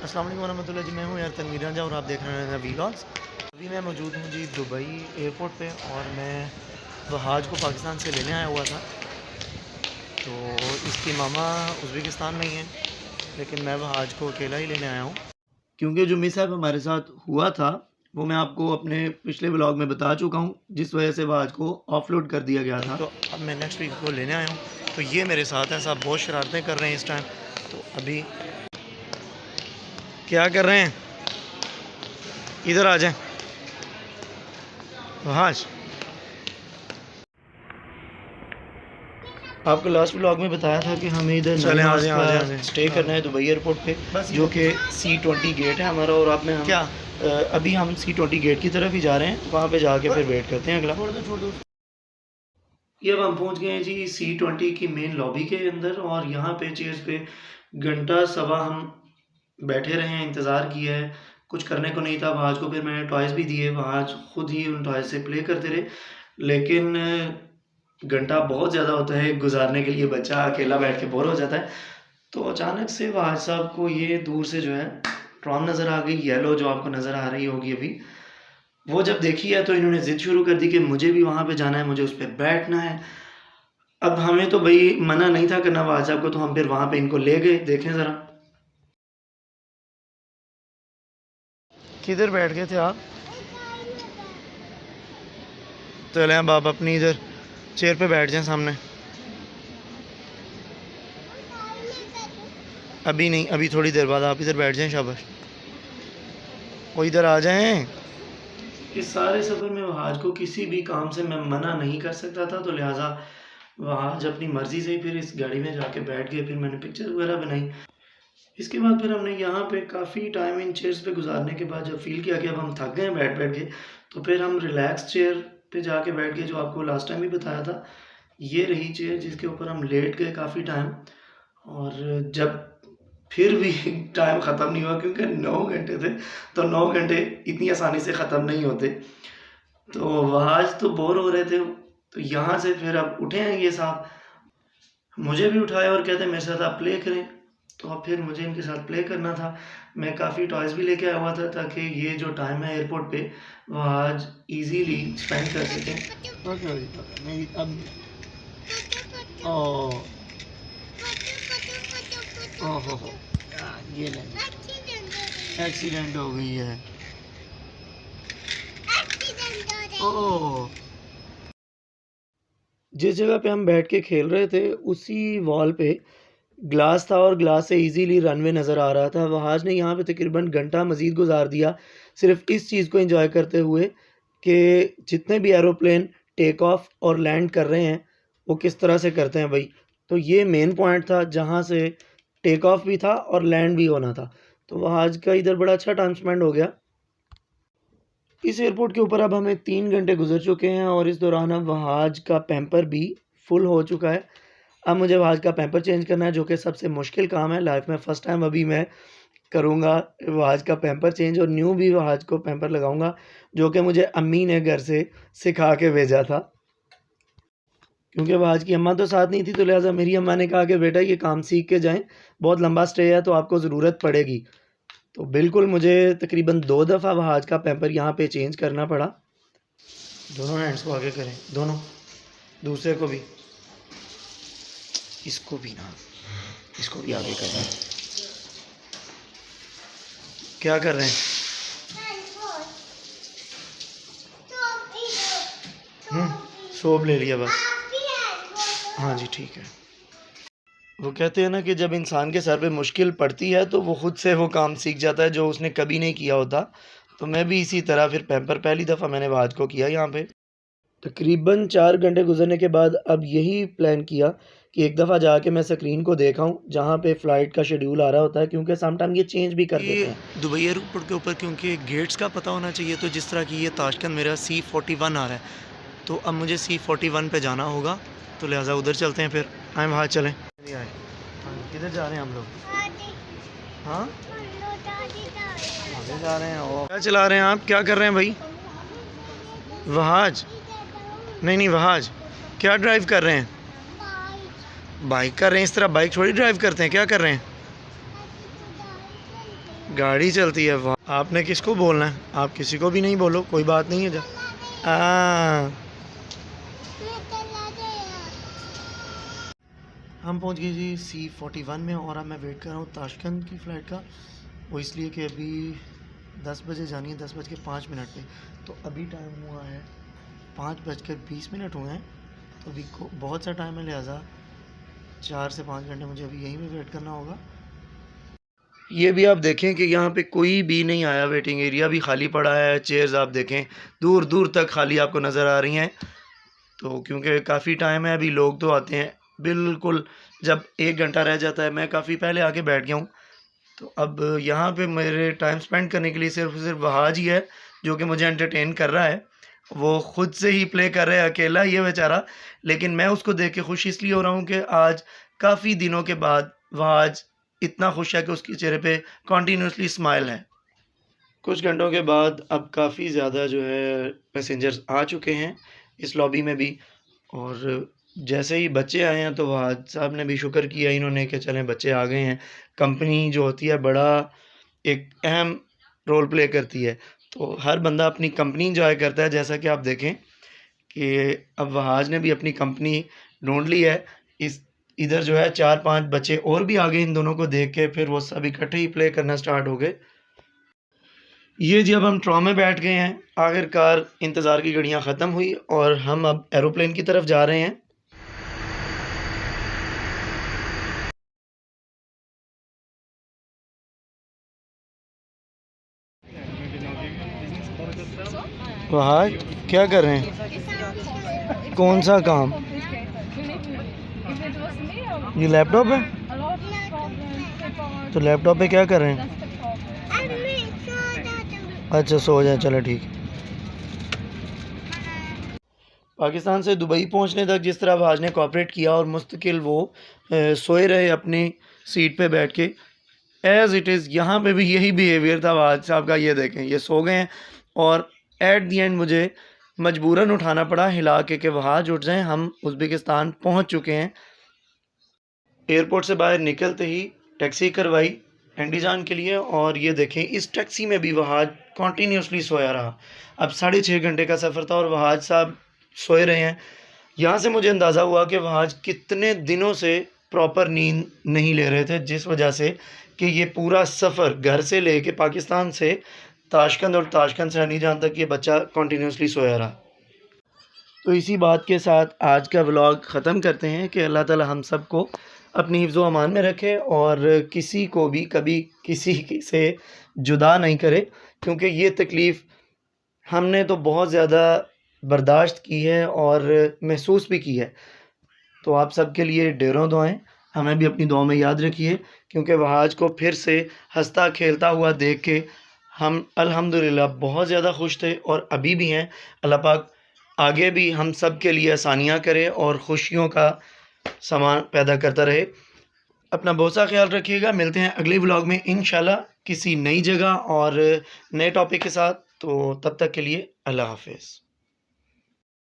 अस्सलाम वालेकुम वरहमतुल्लाह जी। मैं हूँ यार तनवीर रांझा और आप देख रहे हैं वीलॉग्स। अभी मैं मौजूद हूँ जी दुबई एयरपोर्ट पे और मैं वहाज को पाकिस्तान से लेने आया हुआ था। तो इसकी मामा उज़्बेकिस्तान में ही है, लेकिन मैं वहाज को अकेला ही लेने आया हूँ क्योंकि जो मिसहैप हमारे साथ हुआ था वो मैं आपको अपने पिछले व्लॉग में बता चुका हूँ, जिस वजह से वहाज को ऑफलोड कर दिया गया था। तो अब मैं नेक्स्ट वीक को लेने आया हूँ। तो ये मेरे साथ हैं, साहब बहुत शरारतें कर रहे हैं इस टाइम। तो अभी क्या कर रहे हैं, इधर आ जाएं। वहाज आपको लास्ट व्लॉग में बताया था कि हमें इधर स्टे करना है दुबई एयरपोर्ट पे, जो कि C20 गेट है हमारा। और अब मैं क्या अभी हम C20 गेट की तरफ ही जा रहे हैं, वहाँ पे जाके फिर वेट करते हैं अगला। छोड़ दो। ये अब हम पहुँच गए हैं जी C20 की मेन लॉबी के अंदर, और यहाँ पे चेयर्स पे घंटा सवा हम बैठे रहे हैं, इंतज़ार किया है। कुछ करने को नहीं था। वहाज को फिर मैंने टॉयज़ भी दिए, वहाज खुद ही उन टॉयज़ से प्ले करते रहे। लेकिन घंटा बहुत ज़्यादा होता है गुजारने के लिए, बच्चा अकेला बैठ के बोर हो जाता है। तो अचानक से वहाज साहब को ये दूर से जो है ट्रॉम नज़र आ गई, येलो, जो आपको नज़र आ रही होगी अभी। वो जब देखी है तो इन्होंने ज़िद शुरू कर दी कि मुझे भी वहाँ पे जाना है, मुझे उस पर बैठना है। अब हमें तो भाई मना नहीं था करना वहाज साहब को, तो हम फिर वहाँ पे इनको ले गए। देखें ज़रा, किधर बैठ गए थे आप? चलें अब आप अपनी इधर चेयर पे बैठ जाएं सामने। अभी नहीं, अभी थोड़ी देर बाद आप इधर बैठ जाएं। शाबाश, वो इधर आ जाएं। इस सारे सफ़र में वहाज को किसी भी काम से मैं मना नहीं कर सकता था, तो लिहाजा वहाज अपनी मर्ज़ी से ही फिर इस गाड़ी में जाके बैठ गए। फिर मैंने पिक्चर वगैरह बनाई। इसके बाद फिर हमने यहाँ पे काफ़ी टाइम इन चेयर्स पे गुजारने के बाद जब फील किया कि अब हम थक गए हैं बैठ के, तो फिर हम रिलैक्स चेयर पे जाके बैठ गए, जो आपको लास्ट टाइम भी बताया था। ये रही चेयर जिसके ऊपर हम लेट गए काफ़ी टाइम। और जब फिर भी टाइम ख़त्म नहीं हुआ, क्योंकि 9 घंटे थे, तो 9 घंटे इतनी आसानी से ख़त्म नहीं होते। तो वहाज तो बोर हो रहे थे। तो यहाँ से फिर अब उठे हैं ये साहब, मुझे भी उठाया और कहते मेरे साथ आप प्ले करें। तो अब फिर मुझे इनके साथ प्ले करना था। मैं काफ़ी टॉयज़ भी लेके आया हुआ था, ताकि ये जो टाइम है एयरपोर्ट पे वो आज इजीली स्पेंड कर सकें। नहीं अब ओहो ये एक्सीडेंट हो गई है। ओह, जिस जगह पे हम बैठ के खेल रहे थे उसी वॉल पे ग्लास था, और ग्लास से इजीली रनवे नज़र आ रहा था। वहाज ने यहाँ पे तकरीबन घंटा मज़ीद गुजार दिया सिर्फ इस चीज़ को एंजॉय करते हुए कि जितने भी एरोप्लेन टेक ऑफ और लैंड कर रहे हैं वो किस तरह से करते हैं भाई। तो ये मेन पॉइंट था जहाँ से टेक ऑफ भी था और लैंड भी होना था। तो वहाज का इधर बड़ा अच्छा टाइम स्पेंड हो गया। इस एयरपोर्ट के ऊपर अब हमें 3 घंटे गुजर चुके हैं, और इस दौरान अब वहाज का पैम्पर भी फुल हो चुका है। अब मुझे वहाज का पैम्पर चेंज करना है, जो कि सबसे मुश्किल काम है लाइफ में। फ़र्स्ट टाइम अभी मैं करूँगा वहाज का पैम्पर चेंज, और न्यू भी वहाज को पैम्पर लगाऊंगा, जो कि मुझे अम्मी ने घर से सिखा के भेजा था। क्योंकि वहाज की अम्मा तो साथ नहीं थी, तो लिहाजा मेरी अम्मा ने कहा कि बेटा ये काम सीख के जाएं, बहुत लंबा स्टे है तो आपको ज़रूरत पड़ेगी। तो बिल्कुल मुझे तकरीबन 2 दफ़ा वहाज का पैम्पर यहाँ पे चेंज करना पड़ा। दोनों हैंड्स को आगे करें, दोनों, दूसरे को भी, इसको भी ना, इसको भी आगे करें। क्या कर रहे हैं? सोप ले लिया बस। हाँ जी ठीक है। वो कहते हैं ना कि जब इंसान के सर पे मुश्किल पड़ती है तो वो खुद से वो काम सीख जाता है जो उसने कभी नहीं किया होता। तो मैं भी इसी तरह फिर पैम्पर पहली दफ़ा मैंने वहाज को किया यहाँ पे। तकरीबन 4 घंटे गुजरने के बाद अब यही प्लान किया कि एक दफ़ा जाके मैं स्क्रीन को देखाऊं जहाँ पे फ़्लाइट का शेड्यूल आ रहा होता है, क्योंकि समटाइम ये चेंज भी कर देते हैं। दुबई एयरपोर्ट के ऊपर क्योंकि गेट्स का पता होना चाहिए, तो जिस तरह की ये ताशकंद मेरा C41 आ रहा है, तो अब मुझे C41 पे जाना होगा, तो लिहाजा उधर चलते हैं। फिर आए वहाँ चलें। किधर जा रहे हैं हम लोग? हाँ आगे जा रहे हैं। और क्या चला रहे हैं आप, क्या कर रहे हैं भाई? वहाज नहीं, वहाज क्या ड्राइव कर रहे हैं? बाइक कर रहे हैं। इस तरह बाइक थोड़ी ड्राइव करते हैं। क्या कर रहे हैं? गाड़ी चलती है वहाँ। आपने किसको बोलना है? आप किसी को भी नहीं बोलो, कोई बात नहीं है। जा हम पहुँच गए जी C41 में, और अब मैं वेट कर रहा हूँ ताशकंद की फ़्लाइट का। वो इसलिए कि अभी 10 बजे जानी है, 10:05 पे। तो अभी टाइम हुआ है 5:20 हुए हैं। तो अभी को बहुत सा टाइम है, लिहाजा 4 से 5 घंटे मुझे अभी यहीं पे वेट करना होगा। ये भी आप देखें कि यहाँ पे कोई भी नहीं आया, वेटिंग एरिया भी खाली पड़ा है। चेयर्स आप देखें दूर दूर तक खाली आपको नज़र आ रही हैं। तो क्योंकि काफ़ी टाइम है, अभी लोग तो आते हैं बिल्कुल जब 1 घंटा रह जाता है। मैं काफ़ी पहले आके बैठ गया हूँ। तो अब यहाँ पे मेरे टाइम स्पेंड करने के लिए सिर्फ वहाज ही है जो कि मुझे एंटरटेन कर रहा है। वो ख़ुद से ही प्ले कर रहा है अकेला ये बेचारा, लेकिन मैं उसको देख के खुश इसलिए हो रहा हूँ कि आज काफ़ी दिनों के बाद वहाज इतना खुश है कि उसके चेहरे पे कंटिन्यूसली स्माइल है। कुछ घंटों के बाद अब काफ़ी ज़्यादा जो है पैसेंजर्स आ चुके हैं इस लॉबी में भी, और जैसे ही बच्चे आए हैं तो वहाज साहब ने भी शुक्र किया इन्होंने कि चलें बच्चे आ गए हैं। कंपनी जो होती है बड़ा एक अहम रोल प्ले करती है, तो हर बंदा अपनी कंपनी एंजॉय करता है। जैसा कि आप देखें कि अब वहाज ने भी अपनी कंपनी ढूंढ ली है। इस इधर जो है 4-5 बच्चे और भी आ गए इन दोनों को देख के, फिर वो सब इकट्ठे ही प्ले करना स्टार्ट हो गए। ये जी अब हम ट्रॉम में बैठ गए हैं। आखिरकार इंतज़ार की घड़ियां ख़त्म हुई और हम अब एरोप्लेन की तरफ जा रहे हैं। वहाँ क्या कर रहे हैं? कौन सा काम? ये लैपटॉप है? तो लैपटॉप पे क्या कर रहे हैं? अच्छा सो जाए, चलो ठीक है। पाकिस्तान से दुबई पहुंचने तक जिस तरह वहाज ने कोऑपरेट किया और मुस्तकिल वो सोए रहे अपनी सीट पे बैठ के, एज़ इट इज़ यहाँ पे भी यही बिहेवियर था वहाज साहब का। ये देखें ये सो गए हैं और एट दी एंड मुझे मजबूरन उठाना पड़ा हिला के वहाज उठ जाएं। हम उज़्बेकिस्तान पहुँच चुके हैं। एयरपोर्ट से बाहर निकलते ही टैक्सी करवाई एंडीजान के लिए, और ये देखें इस टैक्सी में भी वहाज कॉन्टीन्यूसली सोया रहा। अब 6.5 घंटे का सफ़र था और वहाज साहब सोए रहे हैं। यहाँ से मुझे अंदाज़ा हुआ कि वहाज कितने दिनों से प्रॉपर नींद नहीं ले रहे थे, जिस वजह से कि ये पूरा सफ़र घर से लेके पाकिस्तान से ताशकंद और ताशकंद से अलीजान तक ये बच्चा कॉन्टीन्यूसली सोया रहा। तो इसी बात के साथ आज का व्लॉग ख़त्म करते हैं कि अल्लाह ताला हम सब को अपनी हिफ्ज़ अमान में रखे और किसी को भी कभी किसी से जुदा नहीं करे, क्योंकि ये तकलीफ़ हमने तो बहुत ज़्यादा बर्दाश्त की है और महसूस भी की है। तो आप सब के लिए ढेरों दुआएं, हमें भी अपनी दुआ में याद रखिए, क्योंकि वहाज को फिर से हंसता खेलता हुआ देख के हम अल्हम्दुलिल्लाह बहुत ज़्यादा खुश थे और अभी भी हैं। अल्लाह पाक आगे भी हम सब के लिए आसानियाँ करे और ख़ुशियों का सामान पैदा करता रहे। अपना बहुत सा ख्याल रखिएगा। मिलते हैं अगले व्लॉग में इंशाल्लाह किसी नई जगह और नए टॉपिक के साथ। तो तब तक के लिए अल्लाह हाफ़िज़।